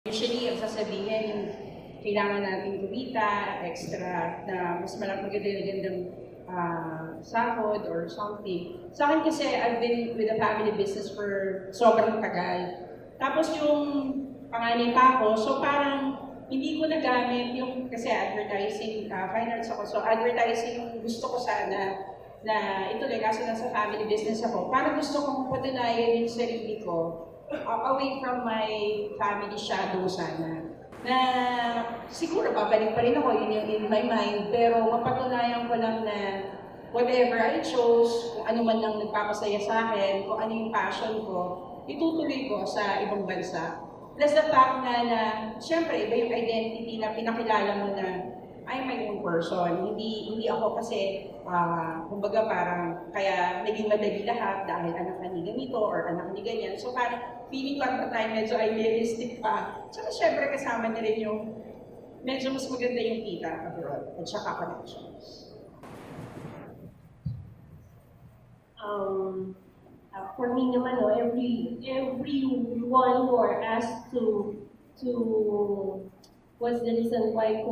Usually, ang sasabihin yung kailangan natin kumita, extra, na mas magandang sahod or something. Sa akin kasi, I've been with a family business for sobrang tagal. Tapos yung panganay pa ako, so parang hindi ko nagamit yung, kasi advertising, fine arts ako, so advertising yung gusto ko sana na ituloy kasi nasa family business ako. Parang gusto kong patunayan yung sarili ko away from my family shadow sana. Na siguro babalik pa rin ako, yun yung in my mind, pero mapatunayan ko lang na whatever I chose, kung ano man ang nagpapasaya sa akin, kung ano yung passion ko, itutuloy ko sa ibang bansa. Plus the fact na syempre, iba yung identity na pinakilala mo na I'm my own person. Hindi ako kasi, kumbaga parang, kaya naging madali lahat dahil anak na ni ganito or anak ni ganyan. So parang feeling ko at the time medyo idealistic pa. Tsaka syempre kasama na rin yung medyo mas maganda yung kita abroad at saka connections. For me naman, no, everyone who are asked to what's the reason why do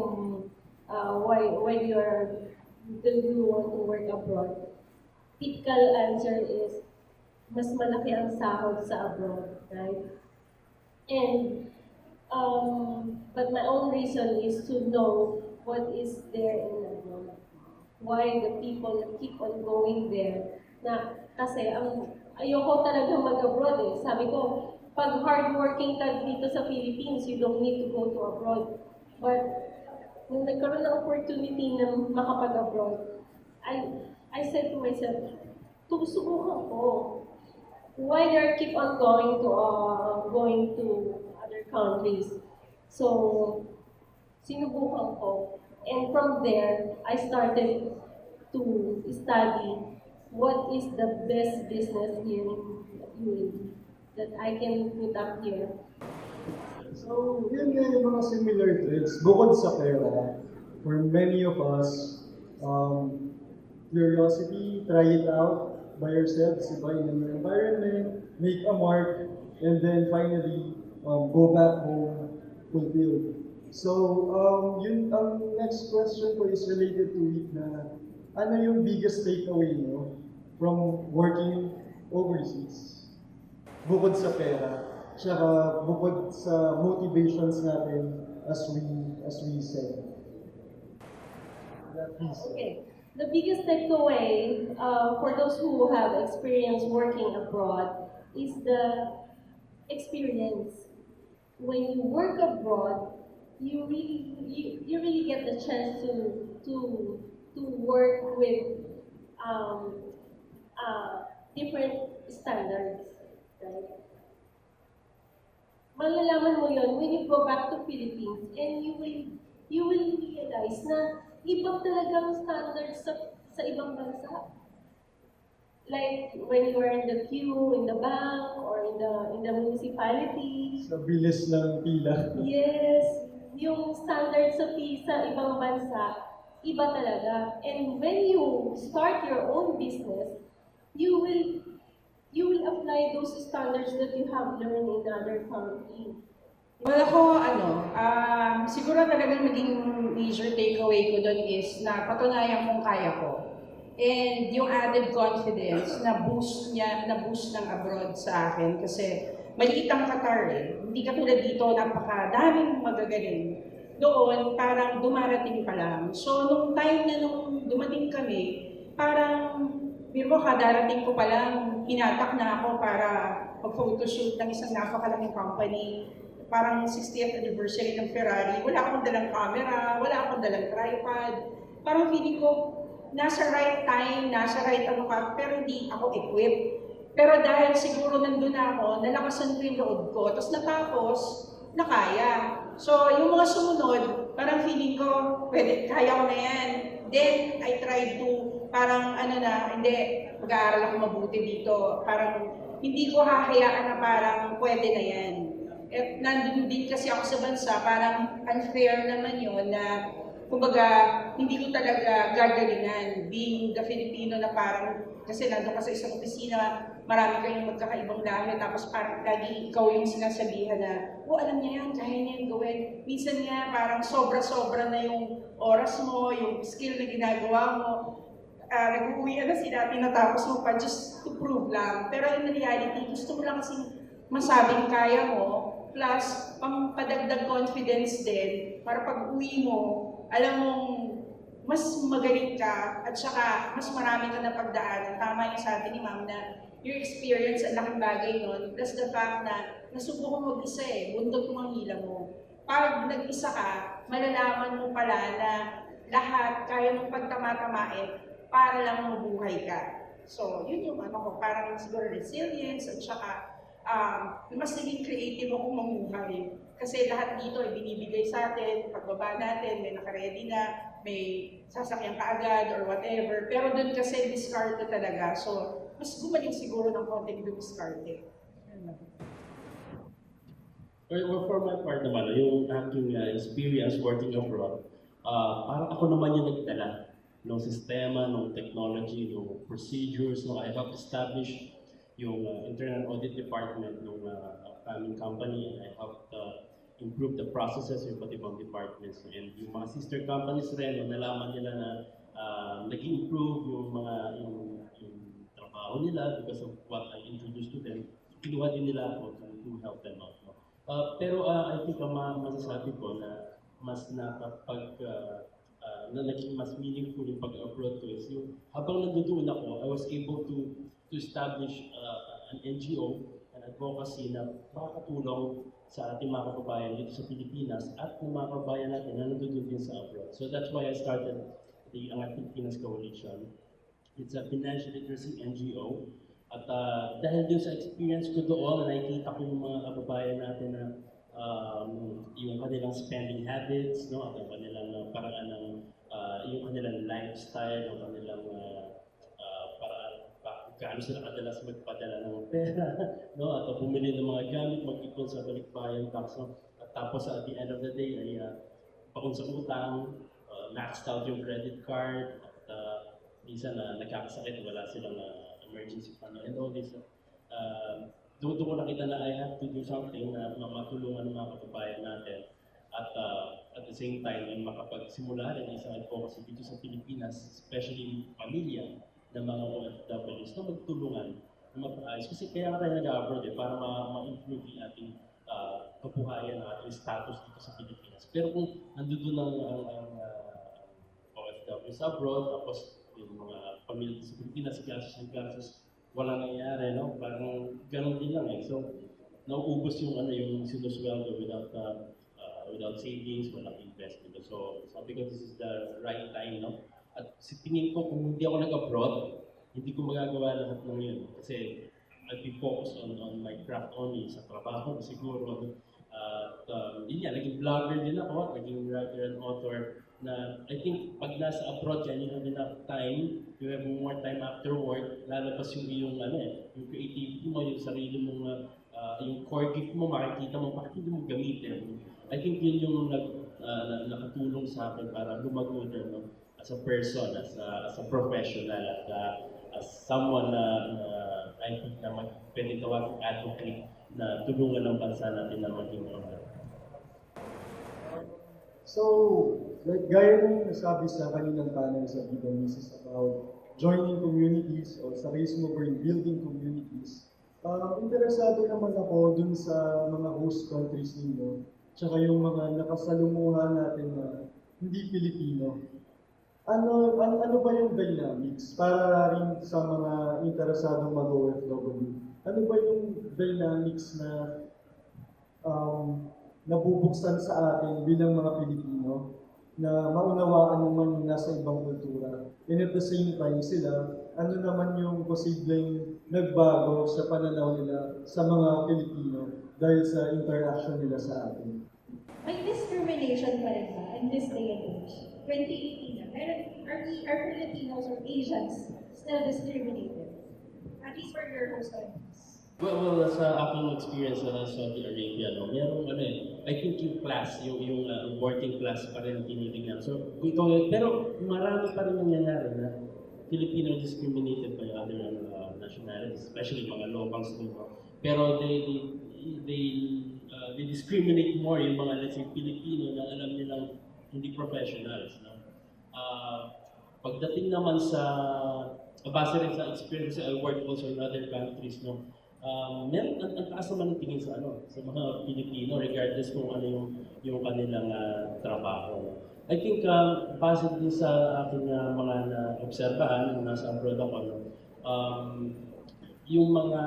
you want to work abroad? Typical answer is mas malaki ang sahod sa abroad, right? And but my own reason is to know what is there in abroad. Why the people keep on going there? Kasi ayoko talaga mag-abroad eh. Sabi ko, pag hardworking ka dito sa Philippines, you don't need to go to abroad. But nung nagkaroon ng opportunity na makapag-abroad, I said to myself, susubukan ko. Why they keep on going to other countries? So, sinubukan ko. And from there, I started to study what is the best business here in UAE that I can put up here. So, yun nga yung mga similar traits. Bukod sa pera, for many of us, curiosity, try it out by yourselves, iba in your environment, make a mark, and then finally, go back home fulfilled. So, yun, ang next question ko is related to it na ano yung biggest takeaway nyo from working overseas? Bukod sa pera, tsaka bukod sa motivations natin as we say. Okay. The biggest takeaway for those who have experience working abroad is the experience. When you work abroad, you really get the chance to work with different standards, right? Malalaman mo yun when you go back to Philippines, and you will realize na iba talagang standards sa ibang bansa. Like when you are in the queue in the bank or in the municipality. Sa bilis ng pila. Yes, yung standards sa ibang bansa, iba talaga. And when you start your own business, you will apply those standards that you have learned in other countries. Well, ako, siguro talagang naging major takeaway ko doon is na patunayan kong kaya ko. And yung added confidence na boost ng abroad sa akin kasi maliit ang Qatar eh. Hindi katulad dito, napakadaming magagaling. Doon, parang dumarating pa lang. So, nung time na nung dumating kami, parang, biro ka, darating ko pa lang, hinatak na ako para mag-photoshoot ng isang napakalaming company. Parang 60th anniversary ng Ferrari. Wala akong dalang camera, wala akong dalang tripod. Parang feeling ko, nasa right time, nasa right pero hindi ako equipped. Pero dahil siguro nandun ako, nalakasan ko yung loob ko. Tapos nakaya. So, yung mga sumunod, parang feeling ko, pwede, kaya ko na yan. Then, I tried to, parang hindi, mag-aaral ako mabuti dito. Parang, hindi ko hahayaan na parang pwede na yan. At nandun din kasi ako sa bansa, parang unfair naman yun na kumbaga, hindi ko talaga gagalingan being the Filipino na parang, kasi nandun ka sa isang opisina, marami kayong magkakaibang lahi, tapos parang lagi ikaw yung sinasabihan na, oh, alam niya yan, kaya niya yung gawin. Minsan nga, parang sobra-sobra na yung oras mo, yung skill na ginagawa mo. Nag-uwi na sila, tinatapos mo pa just to prove lang. Pero in reality, gusto mo lang kasing masabing kaya mo, plus pampadagdag confidence din, para pag uwi mo, alam mong mas magaling ka at saka mas marami ka na pagdaanan. Tama yung sabi ni Ma'am na your experience ang laking bagay nun, plus the fact na nasubukan mo mag-isa buntot mo ang hila mo. Pag nag-isa ka, malalaman mo pala na lahat kaya mong pagtama-tamain para lang mabuhay ka. So, yun yung ano ko, parang siguro resilience at saka mas naging creative akong mamuhay. Kasi lahat dito ay binibigay sa atin, pagbaba natin, may nakaredy na, may sasakyan ka agad or whatever. Pero doon kasi discarte talaga. So, mas gumaling siguro ng konting discarte. Or for my part naman, yung aking experience working abroad, parang ako naman yung nagdala ng sistema, ng technology, ng procedures, no, I helped establish yung internal audit department ng aming company, and I helped improve the processes ng iba't ibang departments. And yung mga sister companies rin, no, nalaman nila na nag-improve yung trabaho nila because of what I introduced to them. Kinuha din nila ako to help them out. No? Pero I think ang masasabi ko na mas na naging mas meaningful yung pag-abroad ko is yung habang nandoon ako, I was able to establish an NGO, an advocacy na makakatulong sa ating mga kababayan dito sa Pilipinas at ng mga kababayan natin na nandoon din sa abroad. So that's why I started the Angat Pilipinas Coalition. It's a financial literacy NGO. At dahil dun sa experience ko doon, nakikita ko yung mga kababayan natin na yung kanilang spending habits, no, at yung kanilang paraan ng yung kanilang lifestyle, yung kanilang paraan gaano sila kadalas magpadala ng pera, no, at bumili ng mga gamit, mag-ipon sa balikbayan tax, no, at tapos at the end of the day ay bakon sa utang, maxed out yung credit card, at minsan nagkakasakit, wala silang emergency fund, and all this. Doon ko nakita na I have to do something na matulungan ng mga kababayan natin at the same time ay makapagsimula rin isang advocacy dito sa Pilipinas, especially pamilya ng mga OFWs na magtulungan na mag-ayos. Kasi kaya nga tayo nag-abroad para ma-improve yung ating kabuhayan, ang ating status dito sa Pilipinas. Pero kung nandun ang OFWs abroad, tapos yung mga pamilya sa Pilipinas, gastos, walang nangyayari, no? Parang ganun din lang So, nauubos yung yung sinusweldo without savings, walang investment. So, sabi ko, this is the right time, no? At tingin ko, kung hindi ako nag-abroad, hindi ko magagawa lahat ng yun. Kasi I'll be focused on my craft only, sa trabaho siguro. Yun yan, naging vlogger din ako, naging writer and author, na I think pag nasa abroad yan, you have enough time, you have more time after work, lalabas yung iyong yung creativity mo, yung sarili mong yung core gift mo, makikita mo, bakit hindi mo gamitin. I think yun yung nakatulong sa akin para lumago din, no? As a person, as a professional, at as someone na I think na pwede tawag advocate na tulungan ng bansa natin na maging So, like gaya ng nasabi sa kaninang panel sa Vietnamese is about joining communities or sa race mo in building communities. Interesado naman ako dun sa mga host countries ninyo, tsaka yung mga nakasalumuhan natin na hindi Pilipino. Ano ba yung dynamics para rin sa mga interesadong mag-OFW? Ano ba yung dynamics na nabubuksan sa atin bilang mga Pilipino na maunawaan naman yung nasa ibang kultura? And at the same time sila, ano naman yung posibleng nagbago sa pananaw nila sa mga Pilipino dahil sa interaction nila sa atin? May discrimination pa rin ba in this day and age? 2018 na. Pero are Filipinos or Asians still discriminated? At least for your host countries. Sa aking experience sa Saudi Arabia, no, merong I think yung class, yung working class pa rin ang tinitingnan. So, pero marami pa rin nangyayari na Filipino discriminated by other nationalities, especially mga locals dito. Pero they, they discriminate more yung mga, let's say, Filipino na alam nilang hindi professionals. No? Pagdating naman sa, base rin sa experience, I worked also in other countries, no? Meron ang taas naman ng tingin sa mga Pilipino regardless kung ano yung kanilang trabaho. I think base din sa aking mga na-obserbahan nung nasa abroad ako, no, yung mga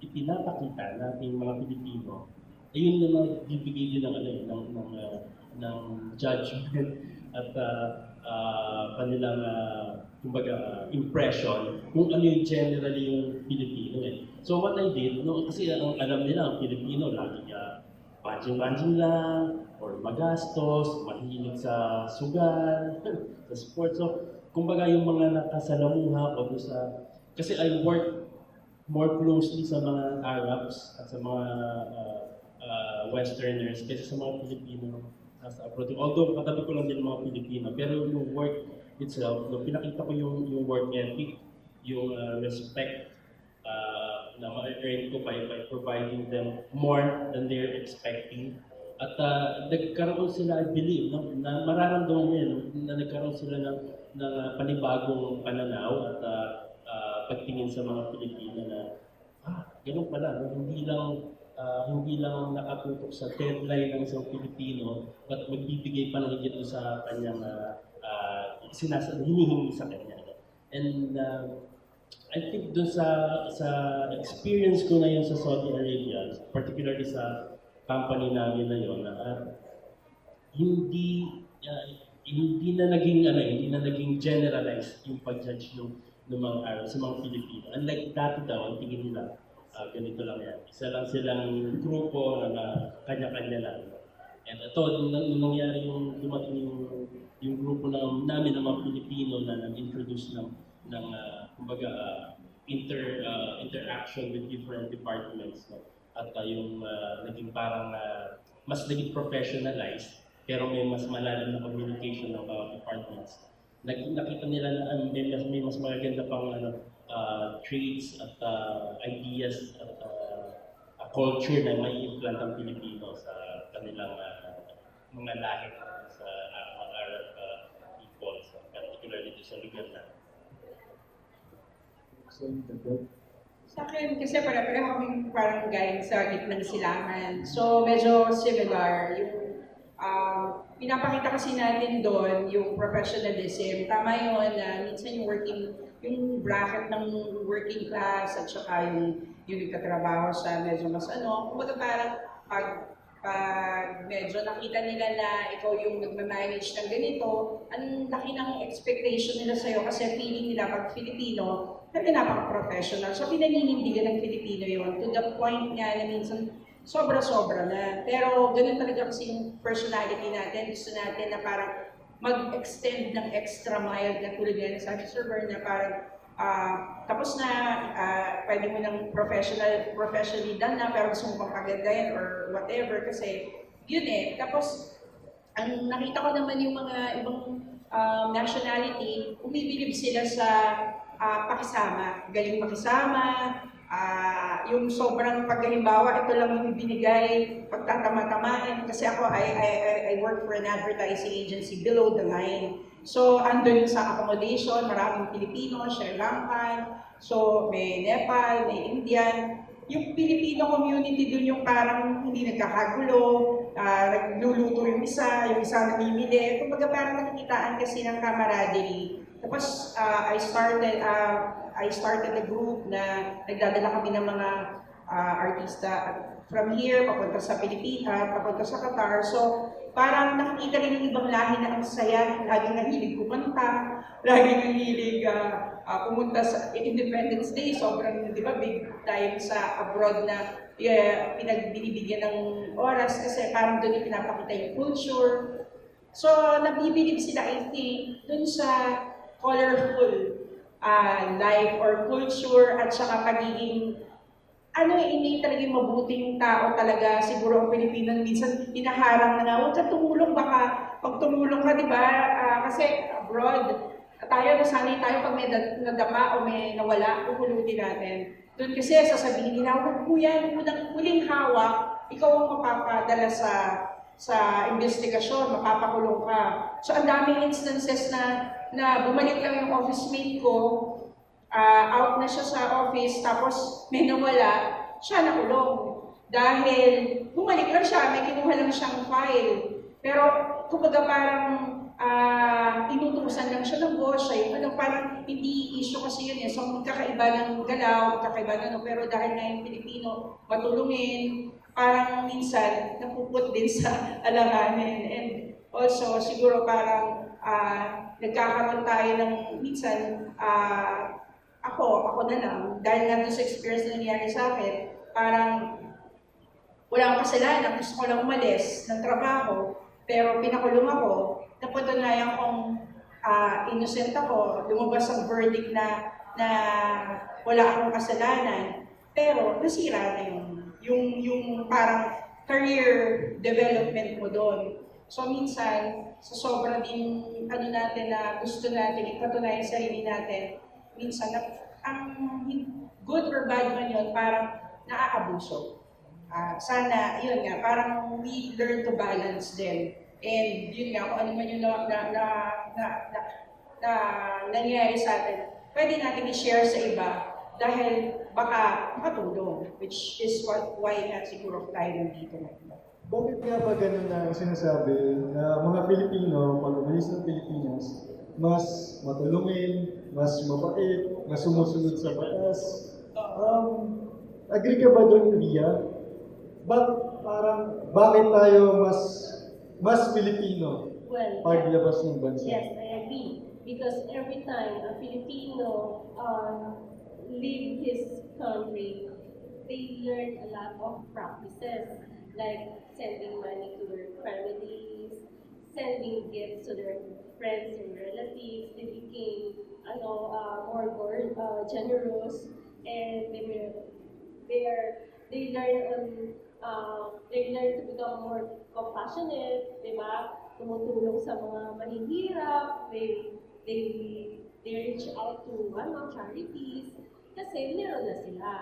ipinapakita nating mga Pilipino, ayun na nagbibigay din ng ng judgment at kanilang kumbaga impression kung ano yung generally yung Pilipino eh. So what I did, no, kasi ang alam nila ang Pilipino lagi banjing-banjing lang or magastos, mahilig sa sugal, sa sports. So kumbaga yung mga nakasalamuha ko sa kasi I work more closely sa mga Arabs at sa mga Westerners kaysa sa mga Pilipino nasa abroad. Although katabi ko lang din mga Pilipino, pero yung work itself, no, pinakita ko yung work ethic, yung respect na ma-earn ko by providing them more than they're expecting. At nagkaroon sila, I believe, no, na mararamdaman mo yun, na nagkaroon sila ng panibagong pananaw at pagtingin sa mga Pilipino na, ganun pala, no? Hindi lang nakatutok sa deadline ng isang Pilipino, but magbibigay pa ng higit sa kanyang hinihingi sa kanya. And I think dun sa experience ko na yun sa Saudi Arabia, particularly sa company namin na yun, hindi hindi na naging generalized yung pag-judge ng mga Arab sa mga Pilipino. Unlike dati daw, ang tingin nila, ganito lang yan. Isa lang silang grupo na kanya-kanya lang. And ito, nung nangyari dumating yung grupo namin ng mga Pilipino na nag-introduce ng kumbaga, interaction with different departments. No? At yung naging parang mas naging professionalized, pero may mas malalim na communication ng departments. Nakita nila na may mas maganda pang traits at ideas at culture na may implant ang Pilipino sa kanilang mga lahi sa mga Arab people, particularly dito sa lugar na. Sa akin, kasi pare-pareho kaming parang galing sa gitnang silangan. So, medyo similar. Yung pinapakita kasi natin doon yung professionalism. Tama yun na minsan yung bracket ng working class at saka yung nagtatrabaho sa medyo mas kumbaga parang pag medyo nakita nila na ikaw yung nagmamanage ng ganito, ang laki ng expectation nila sa'yo kasi feeling nila pag Filipino, na napaka-professional. So pinaninindigan ng Filipino yun to the point nga na minsan sobra-sobra na. Pero ganun talaga kasi yung personality natin. Gusto natin na parang mag-extend ng extra mile na tulad nga sa server na parang tapos na pwede mo ng professionally done na pero gusto mo pang pagandayan or whatever kasi yun eh. Tapos ang nakita ko naman yung mga ibang nationality, umibilib sila sa pakisama, galing makisama, yung sobrang paghalimbawa, ito lang yung binigay, pagtatama-tamain, kasi ako, I work for an advertising agency below the line. So, andun sa accommodation, maraming Pilipino, Sri Lankan, so may Nepal, may Indian. Yung Filipino community dun yung parang hindi nagkakagulo, nagluluto yung isa namimili. Kumbaga parang nakikitaan kasi ng camaraderie. Tapos I started a group na nagdadala kami ng mga artista from here, papunta sa Pilipinas, papunta sa Qatar. So parang nakikita rin ng ibang lahi na ang saya, laging nahilig kumanta, laging nahilig pumunta sa Independence Day, sobrang, di ba, big time sa abroad na pinagbinibigyan ng oras kasi parang doon yung pinapakita yung culture. So, nabibilib sila, I think, doon sa colorful life or culture at saka pagiging innate talaga yung mabuti yung tao talaga. Siguro ang Pilipino minsan hinaharang na nga, huwag ka tumulong, baka pag tumulong ka, di ba? Kasi abroad, tayo, nasanay tayo pag may nadama o may nawala, pupulutin natin. Doon kasi sasabihin nila, huwag mo yan, huling hawak, ikaw ang mapapadala sa investigasyon, mapapakulong ka. So ang daming instances na bumalik lang yung office mate ko, out na siya sa office, tapos may nawala, siya nakulong. Dahil bumalik lang siya, may kinuha lang siyang file. Pero kumbaga parang inutusan lang siya ng boss, parang hindi issue kasi yun eh. So magkakaiba ng galaw, magkakaiba ng pero dahil nga yung Pilipino matulungin, parang minsan napuput din sa alanganin. And also siguro parang nagkakaroon tayo ng minsan ako na lang, dahil nga doon sa experience na nangyari sa akin, parang wala akong kasalanan, gusto ko lang umalis ng trabaho, pero pinakulong ako, napatunayan kong innocent ako, lumabas ang verdict na wala akong kasalanan, pero nasira na yung parang career development mo doon. So minsan, sa sobrang din natin na gusto natin ipatunayan sa sarili natin, minsan ang good or bad man yun, parang naaabuso. Sana, yun nga, parang we learn to balance din. And yun nga, kung ano man yung nangyayari sa atin, pwede natin i-share sa iba dahil baka makatulong, which is why nga siguro tayo nandito ngayon. Bakit nga ba ganun na sinasabi na mga Pilipino, pag umalis ng Pilipinas, mas matulungin, mas mabait, mas sumusunod sa batas? Agree ka ba doon, Ria? Bakit tayo mas Pilipino paglabas ng bansa? Yes, I agree. Because every time a Filipino leave his country, they learn a lot of practices, like sending money to their families, sending gifts to their friends and relatives. They became more generous, and they learn to become more compassionate, di ba? Tumutulong sa mga mahihirap, they reach out to charities, kasi meron na sila.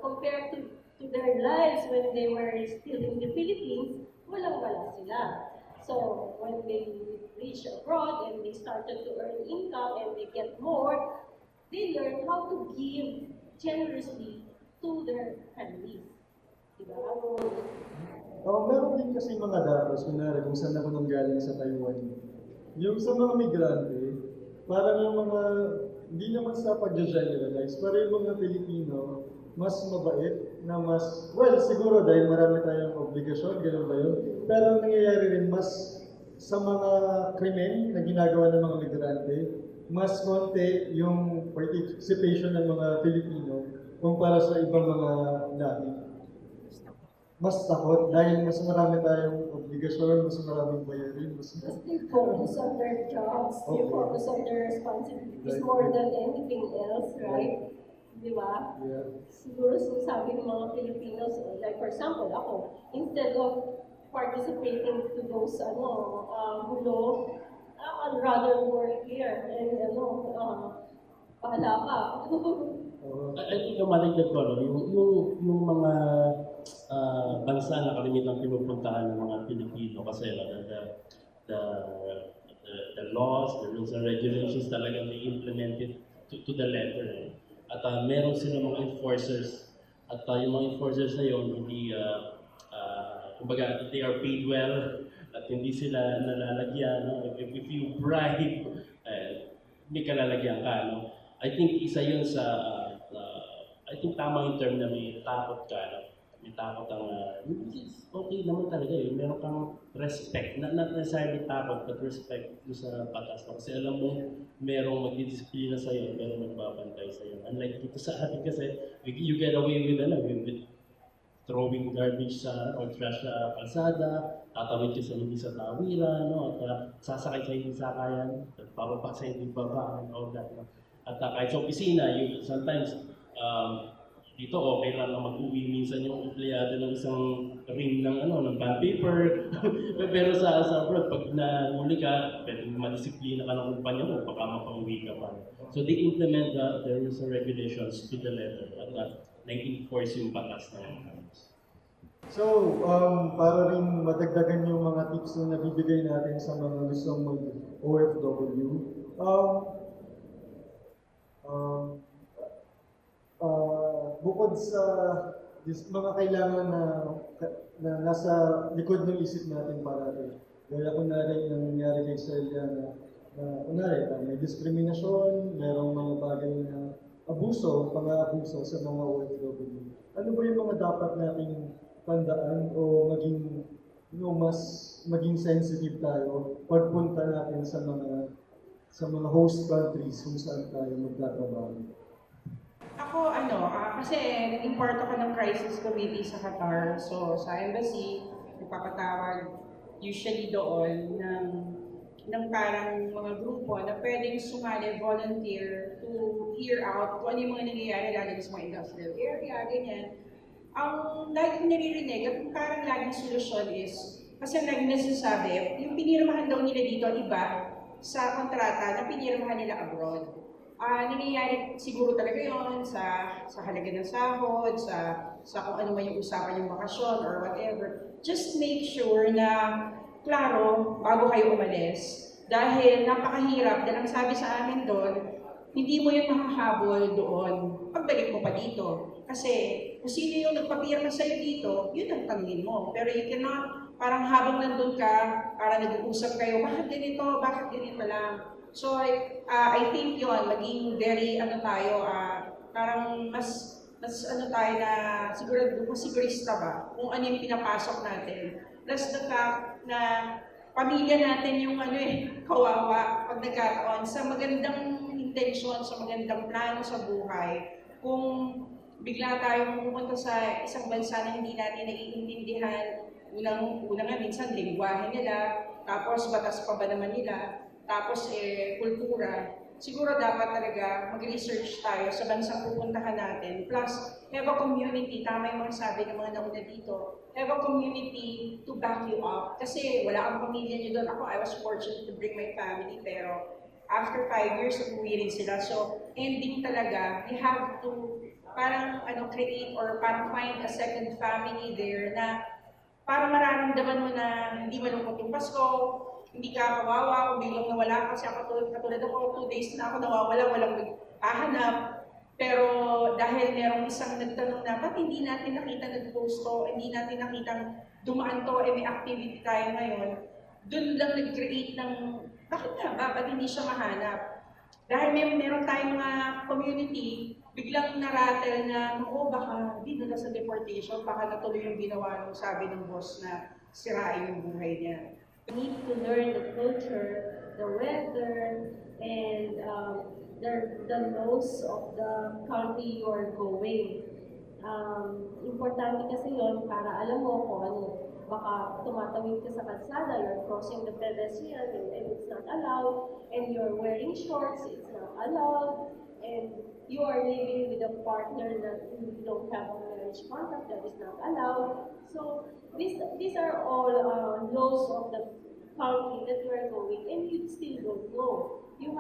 Compared to their lives when they were still in the Philippines, walang-wala sila. So, when they reach abroad and they started to earn income and they get more, they learn how to give generously to their families. Diba? Meron din kasi mga datos, kunwari kung saan ako nang galing sa Taiwan. Yung sa mga migrante, parang yung mga, hindi naman sa pag-generalize, parang yung mga Pilipino, mas mabait, na mas, well, siguro dahil marami tayong obligasyon, gano'n ba yun? Pero ang nangyayari rin, mas sa mga krimen na ginagawa ng mga migrante, mas konti yung participation ng mga Pilipino kumpara sa ibang mga lahi. Mas takot dahil mas marami tayong obligasyon, mas maraming bayarin. They focus on their jobs, they focus on their responsibilities more than anything else, right? Di ba? Yeah. Siguro sabi ng mga Filipinos, like for example, ako, instead of participating to those gulo, I'd rather work here and bahala ka. I think ang maligdag ko, yung mga bansa na kalimitang pinupuntahan ng mga Pilipino kasi the laws, the rules and regulations talagang they implemented to the letter. At meron sila mga enforcers at yung mga enforcers na yun, hindi, kumbaga, they are paid well at hindi sila nalalagyan. No? If you bribe, hindi ka lalagyan ka. No? I think isa yun sa, I think tama yung term na may takot ka. No? May takot ang, okay naman talaga yun. Meron kang respect, not necessarily takot, but respect sa batas. No? Kasi alam mo, merong magdidisiplina sa'yo, merong magbabantay sa'yo. Unlike dito sa atin kasi, you get away with throwing garbage or trash sa kalsada, tatawid ka sa hindi sa tawiran, no? At sasakay sa hindi sakayan, at bababa sa hindi baba, and all that. No? At kahit sa opisina, sometimes dito okay lang na mag-uwi minsan yung empleyado ng isang ring ng ng bond paper. Pero sa abroad, pag nahuli ka, pwede madisiplina ka ng kumpanya mo, baka mapauwi ka pa. So they implement the rules and regulations to the letter at nag-enforce yung batas ng Congress. So, para rin madagdagan yung mga tips na nabibigay natin sa mga gustong mag-OFW, bukod sa mga kailangan na nasa likod ng isip natin parati. Gaya kunwari yung nangyari kay Celia na kunwari may diskriminasyon, merong mga bagay na abuso, pang-aabuso sa mga OFW. Ano ba yung mga dapat nating tandaan o mas maging sensitive tayo pagpunta natin sa mga host countries kung saan tayo magtatrabaho? Ako, kasi naging part ako ng crisis committee sa Qatar. So, sa embassy, nagpapatawag usually doon ng parang mga grupo na pwedeng sumali, volunteer to hear out kung ano yung mga nangyayari lalo sa mga industrial area, ganyan. Ang lagi kong naririnig at parang laging solusyon is, kasi laging nasasabi, yung pinirmahan daw nila dito iba sa kontrata na pinirmahan nila abroad. Nangyayari siguro talaga yon sa halaga ng sahod, sa kung ano man yung usapan yung bakasyon or whatever. Just make sure na klaro bago kayo umalis. Dahil napakahirap, dahil ang sabi sa amin doon, hindi mo yun makahabol doon pagbalik mo pa dito. Kasi kung sino yung nagpapirma sa'yo dito, yun ang tanungin mo. Pero you cannot, parang habang nandun ka, parang nag-uusap kayo, bakit ganito lang. So, I think yun, maging very, tayo, parang mas tayo na, siguro, sigurista ba, kung ano yung pinapasok natin. Plus the fact na pamilya natin yung kawawa pag nagkataon sa magandang intensyon, sa magandang plano sa buhay. Kung bigla tayong pumunta sa isang bansa na hindi natin naiintindihan, unang nga minsan lingwahe nila, tapos batas pa ba naman nila, tapos kultura, siguro dapat talaga mag-research tayo sa bansang pupuntahan natin. Plus, have a community, tama yung mga sabi ng mga nauna dito, have a community to back you up. Kasi wala kang pamilya niyo doon. Ako, I was fortunate to bring my family, pero after 5 years, umuwi rin sila. So, ending talaga, you have to parang create or parang find a second family there na para mararamdaman mo na hindi malungkot yung Pasko, hindi ka kawawa, kung biglang nawala ka, kasi katulad ako, 2 days na ako nawawala, walang naghahanap. Pero dahil merong isang nagtanong na, ba't hindi natin nakita nag-post to, hindi natin nakita dumaan to, may activity tayo ngayon, dun lang nag-create ng, bakit nga ba, ba't hindi siya mahanap? Dahil meron tayong mga community, biglang narattle na, baka di na sa deportation, baka natuloy yung ginawa ng sabi ng boss na sirain yung buhay niya. You need to learn the culture, the weather, and the laws of the country you are going. Importante kasi yon para alam mo kung ano, baka tumatawid ka sa kalsada, you're crossing the pedestrian and it's not allowed, and you're wearing shorts, it's not allowed, and you are living with a partner that you don't have a marriage contract, that is not allowed. So these are all laws of the country that you are going, and you still don't know. You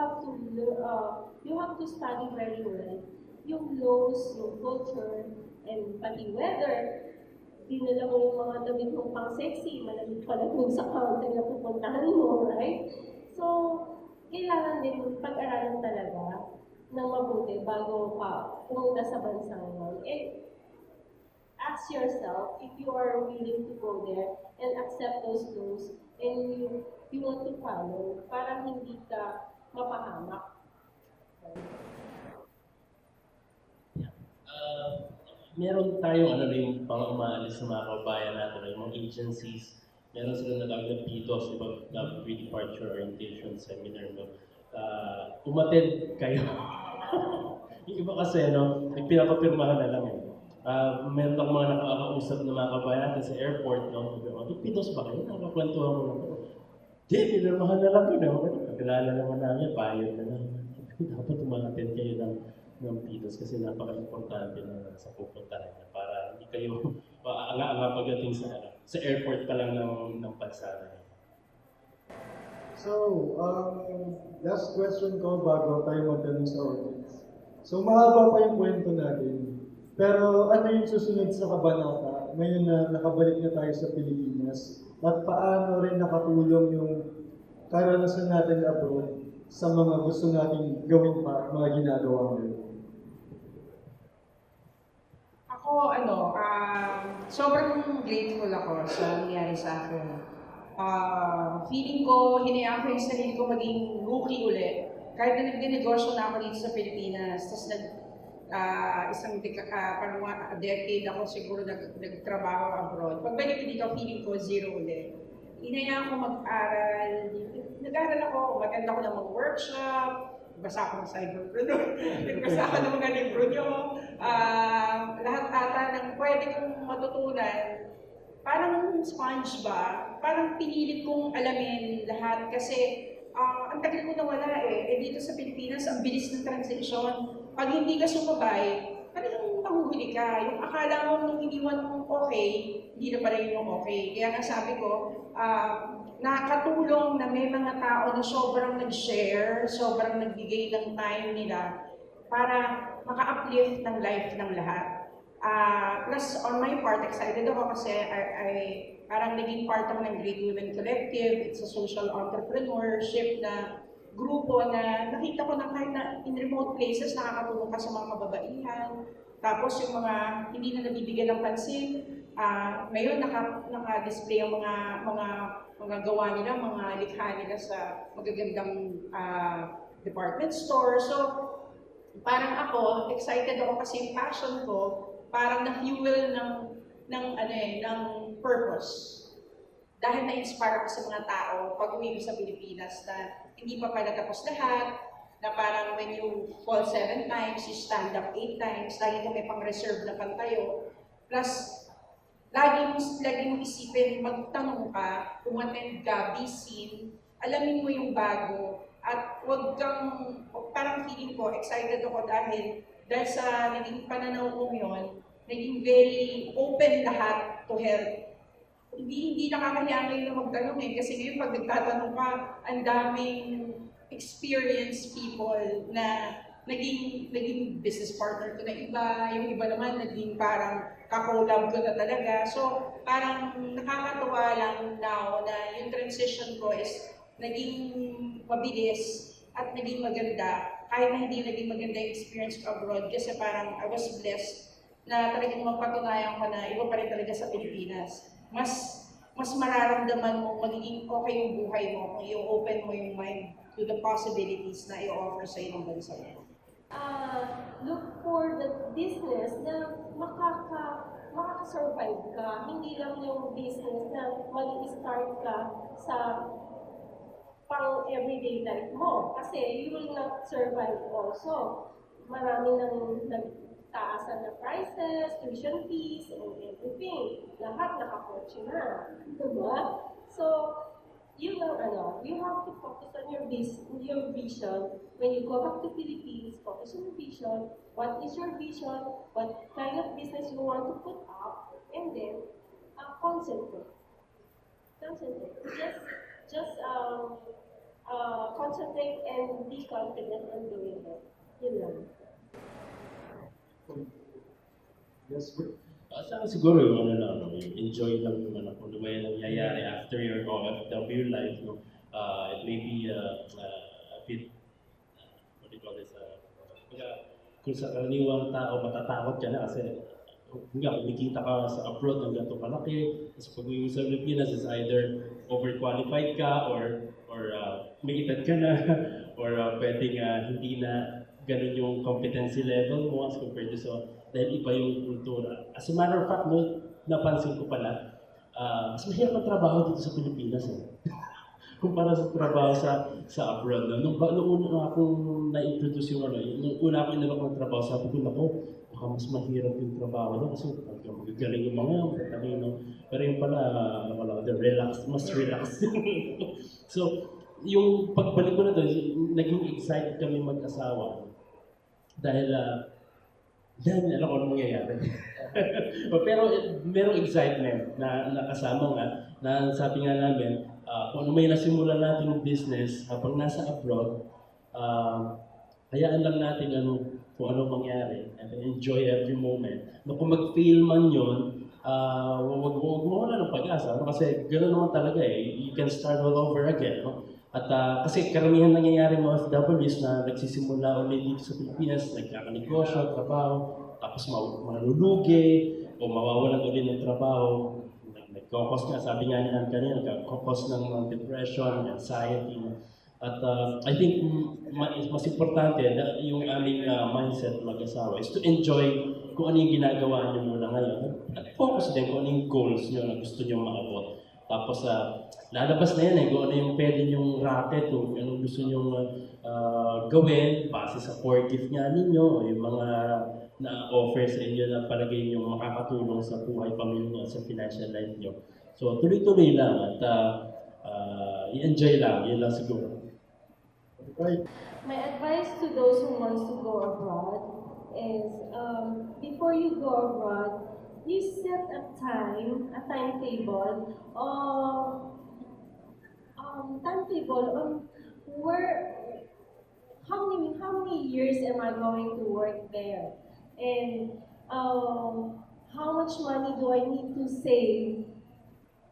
have to study very well yung laws, yung culture, and pati weather. Dinala mo yung mga damit mong pang sexy, malamig pala dun sa country na pupuntahan mo, right? So, kailangan din pag-aralan talaga ng mabuti bago ka pumunta sa bansang yun. And ask yourself if you are willing to go there and accept those laws and you want to follow para hindi ka mapahamak. Meron tayong yung pang umaalis sa mga kabayan natin, yung mga agencies, meron sila na tawag na PDOS, di ba? Pre-Departure Orientation Seminar, no? Umattend kayo. Yung iba kasi, pinapapirmahan na lang. Meron akong mga nakakausap na mga kabayan natin sa airport, no? PDOS ba kayo? Nakakakwentuhan mo lang. Di, pinirmahan na lang yun. Pagkalala naman namin, bayad na lang. Dapat umattend kayo ng ng Pinos kasi napaka-importante na sa pupuntahan niya para hindi kayo anga-anga pagdating sa airport pa lang ng bansa na yun. So, last question ko bago tayo magtanong sa audience. So, mahaba pa yung kwento natin. Pero ano yung susunod sa kabanata ngayon na nakabalik na tayo sa Pilipinas? At paano rin nakatulong yung karanasan natin abroad sa mga gusto nating gawin pa at mga ginagawa ngayon? Ako, sobrang grateful ako sa nangyari sa akin. Feeling ko, hinayaan ko yung sarili ko maging rookie ulit. Kahit na nagdinegosyo na ako dito sa Pilipinas, tapos parang a decade ako siguro nagtrabaho abroad. Pagbalik ko dito, feeling ko zero ulit. Hinayaan ko mag-aral. Nag-aral ako, maganda ako ng mga workshop, basa ako ng cyberpreneur, nagbasa ako ng mga libro nyo. Lahat ata ng pwede kong matutunan. Parang sponge ba? Parang pinilit kong alamin lahat kasi ang tagal ko nawala eh. Dito sa Pilipinas, ang bilis ng transition. Pag hindi ka sumabay, talagang mahuhuli ka. Yung akala mo nung iniwan mo okay, hindi na pala yun yung okay. Kaya nga sabi ko, nakakatulong na may mga tao na sobrang nag-share, sobrang nagbigay ng time nila para maka-uplift ng life ng lahat. Plus, on my part, excited ako kasi I parang naging part ako ng Great Women Collective. It's a social entrepreneurship na grupo na nakita ko na kahit na in remote places, nakakatulong ka sa mga kababaihan. Tapos yung mga hindi na nabibigyan ng pansin, ngayon naka-display ang mga gawa nila, mga likha nila sa magagandang department store. So, parang ako, excited ako kasi yung passion ko, parang na-fuel ng purpose. Dahil na-inspire ako sa mga tao pag uwi ko sa Pilipinas na hindi pa pala tapos lahat, na parang when you fall 7 times, you stand up 8 times, lagi ka may pang-reserve na pantayo. Plus, lagi mong isipin, magtanong ka, umattend ka, be seen, alamin mo yung bago, at huwag kang, parang feeling ko, excited ako dahil sa naging pananaw ko yun, naging very open lahat to help. Hindi nakakahiya ngayon na magtanong eh, kasi ngayon pag nagtatanong ka, ang daming experienced people na naging business partner ko na iba, yung iba naman naging parang kakolab ko na talaga. So parang nakakatuwa lang now na yung transition ko is naging mabilis at naging maganda. Kahit na hindi naging maganda yung experience ko abroad kasi parang I was blessed na talagang mapatunayan ko na iba pa rin talaga sa Pilipinas. Mas mararamdaman mo, magiging okay yung buhay mo kung i-open mo yung mind to the possibilities na i-offer sa ng bansa mo. Look for the business na makaka-survive ka. Hindi lang yung business na mag-start ka sa pang everyday life mo. Kasi you will not survive also. Marami nang nagtaasan na prices, tuition fees, and everything. Lahat nakakotse na. Diba? So, you have to focus on your vision. When you go back to Philippines, focus on your vision. What is your vision? What kind of business you want to put up? And then, concentrate. Just concentrate and be confident on doing it. Yun lang. Yes, bro. Saan siguro yung yung enjoy lang yung kung may nangyayari after your OFW life, no? It may be a bit, what do you call this, kung sa karaniwang tao, matatakot ka na kasi kumikita ka sa abroad ng ganito kalaki, tapos pag uwi mo sa Pilipinas is either overqualified ka or may edad ka na or pwedeng hindi na ganun yung competency level mo as compared to dahil iba yung kultura. As a matter of fact, no, napansin ko pala, mas mahirap ang trabaho dito sa Pilipinas kumpara sa trabaho sa abroad. Nung una akong na-introduce yung nung una akong inalok ng trabaho, sabi ko, nako, baka mas mahirap yung trabaho doon kasi magagaling yung mga talino. Pero yung pala, mas relax. So, yung pagbalik ko na doon, naging excited kami mag-asawa. Dahil dahil alam ko ano mangyayari. Pero merong excitement na nakasama nga, na sabi nga namin, kung ano may nasimulan natin ng business habang nasa abroad, hayaan lang natin kung ano mangyari and enjoy every moment. No, kung mag-fail man yun, huwag mawala ng pag-asa. No? Kasi gano'n naman talaga eh. You can start all over again. No? At kasi karamihan nangyayari mga OFWs na nagsisimula ulit dito sa Pilipinas, nagkakanegosyo, trabaho, tapos malulugi, o mawawalan ulit ng trabaho, nagkakos nga, sabi nga niyan kanina, nagkakos ng depression, anxiety. At I think mas importante na yung aming mindset mag-asawa is to enjoy kung ano yung ginagawa niyo muna ngayon. At focus din kung ano yung goals niyo na gusto niyo maabot. Tapos lalabas na yan kung ano yung pwede niyong racket, kung anong gusto niyong gawin, base sa core gift nga ninyo, o yung mga na-offer sa inyo na palagay niyo makakatulong sa buhay pamilya niyo, sa financial life niyo. So tuloy-tuloy lang at i-enjoy lang, yun lang siguro. Right. My advice to those who wants to go abroad is before you go abroad, you set a timetable on where how many years am I going to work there, and how much money do I need to save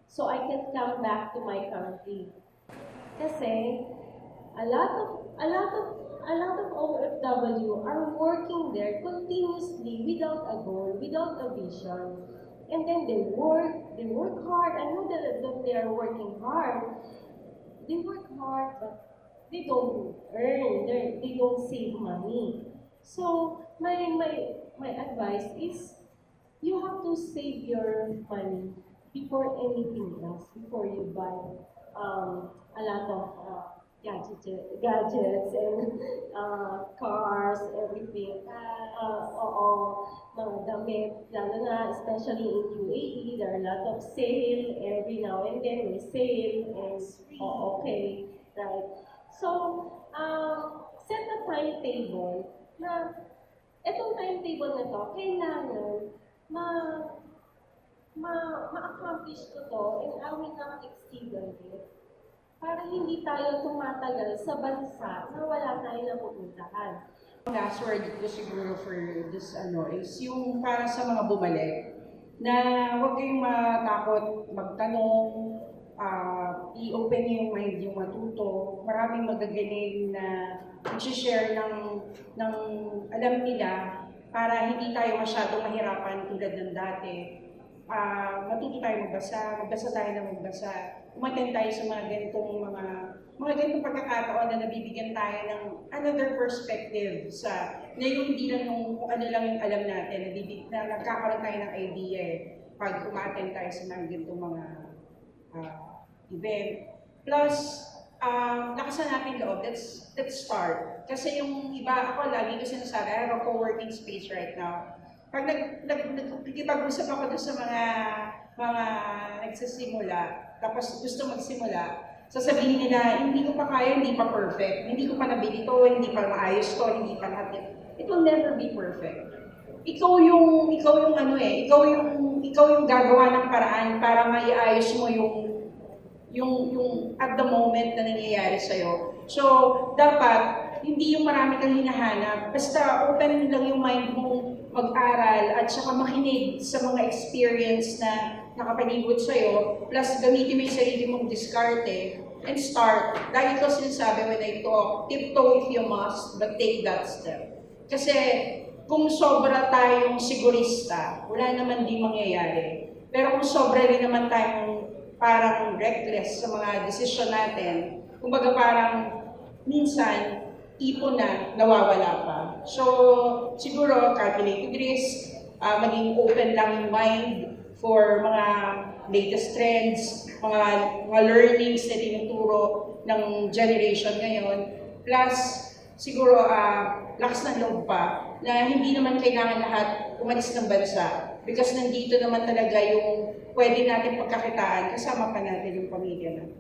so I can come back to my country. Kasi a lot of OFW are working there continuously without a goal, without a vision. And then they work hard. I know that they are working hard. They work hard, but they don't earn, they don't save money. So my advice is you have to save your money before anything else, before you buy a lot of gadgets and cars, everything. Mga damit, lalo na especially in UAE, there are a lot of sale every now and then, may sale and okay, right? So, set a timetable na itong timetable na to, kailangan ma-accomplish ko to and I will not exceed on it. Para hindi tayo tumatagal sa bansa na wala tayo napupuntahan. Last word ko siguro for this is yung para sa mga bumalik na huwag kayong matakot magtanong, i-open niyo yung mind yung matuto. Maraming magagaling na i-share ng alam nila para hindi tayo masyadong mahirapan tulad ng dati. Matuto tayo magbasa tayo ng magbasa. Umattend tayo sa mga ganitong pagkakataon na nabibigyan tayo ng another perspective na yung hindi lang yung kung ano lang yung alam natin, na nagkakaroon tayo ng idea pag umattend tayo sa mga ganitong mga event. Plus, lakasan natin loob, let's start. Kasi yung iba, ako lagi ko sinasabi, I have a co-working space right now. Pag nagkikipag-usap ako doon sa mga nagsisimula, tapos gusto magsimula, sasabihin nila, hindi ko pa kaya, hindi pa perfect, hindi ko pa nabili to, hindi pa maayos to, hindi pa lahat. It will never be perfect. Ikaw yung gagawa ng paraan para maiayos mo yung at the moment na nangyayari sa'yo. So, dapat, hindi yung marami kang hinahanap. Basta open lang yung mind mo mag-aral at saka makinig sa mga experience na nakapalibot sa'yo, plus gamitin mo yung sarili mong diskarte and start. Lagi ko sinasabi when I talk, tiptoe if you must, but take that step. Kasi kung sobra tayong sigurista, wala naman din mangyayari. Pero kung sobra rin naman tayong parang reckless sa mga desisyon natin, kumbaga parang minsan, ipon na, nawawala pa. So, siguro, calculated risk, maging open lang yung mind for mga latest trends, mga learnings na tinuturo ng generation ngayon. Plus, siguro, lakas ng loob pa, na hindi naman kailangan lahat umalis ng bansa. Because nandito naman talaga yung pwede natin pagkakitaan, kasama pa natin yung pamilya natin.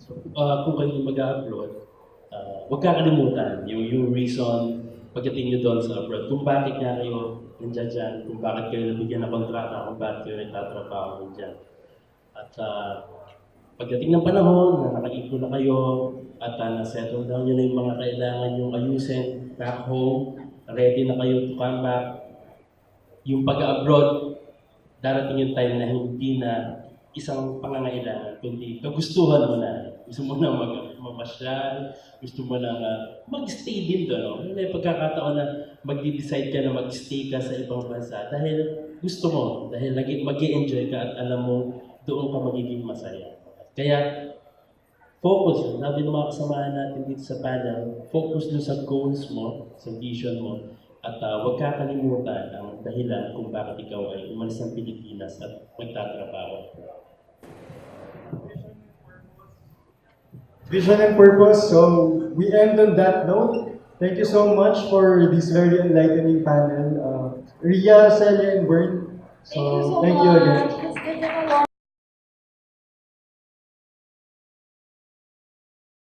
So, kung kayo mag-upload, huwag kakalimutan yung reason pagdating nyo doon sa abroad, kung bakit nga kayo nandiyan dyan, kung bakit kayo nabigyan ng kontrata, kung bakit kayo nagtatrabaho dyan. At pagdating ng panahon na nakaipon na kayo at na-settle down nyo na yung mga kailangan yung ayusin back home, ready na kayo to come back, yung pag-abroad, darating yung time na hindi na isang pangangailangan, kundi kagustuhan mo na. Gusto mo na mamasyal, gusto mo na mag-stay din doon. No? May pagkakataon na mag-decide ka na mag-stay ka sa ibang bansa dahil gusto mo, dahil mag-i-enjoy ka at alam mo doon ka magiging masaya. Kaya focus, sabi ng mga kasamahan natin dito sa panel, focus dun sa goals mo, sa vision mo, at huwag kakalimutan ang dahilan kung bakit ikaw ay umalis ng Pilipinas at magtatrabaho. Vision and purpose. So we end on that note. Thank you so much for this very enlightening panel. Ria, Celia, and Bern. Thank you so thank you again. much.